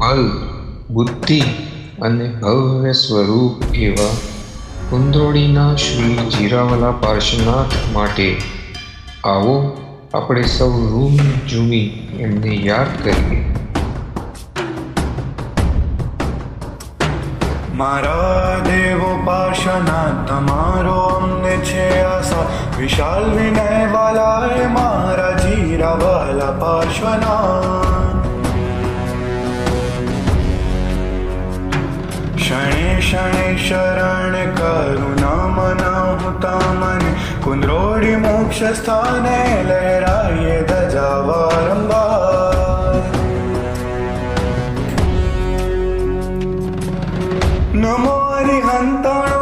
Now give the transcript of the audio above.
બલ, બુદ્ધિ અને ભવ્ય સ્વરૂપ એવા કુંદ્રોળીના શ્રી જીરાવાલા પાર્શ્વનાથ માટે આવો આપણે સૌ રૂમ ઝૂમી એમને યાદ કરીએ. મારા દેવો પાર્શ્વનાથ તમારો અમને છે આશા, વિશાલ વિનય વાલાએ મારા જીરાવાલા પાર્શ્વનાથ. ક્ષણે ક્ષણે શરણ કરુણા મનાહુ તમને, કુંદ્રોળી મોક્ષ સ્થાને લહેરાઈએ ધજા વારંવાર. નમો હરિહંતાણ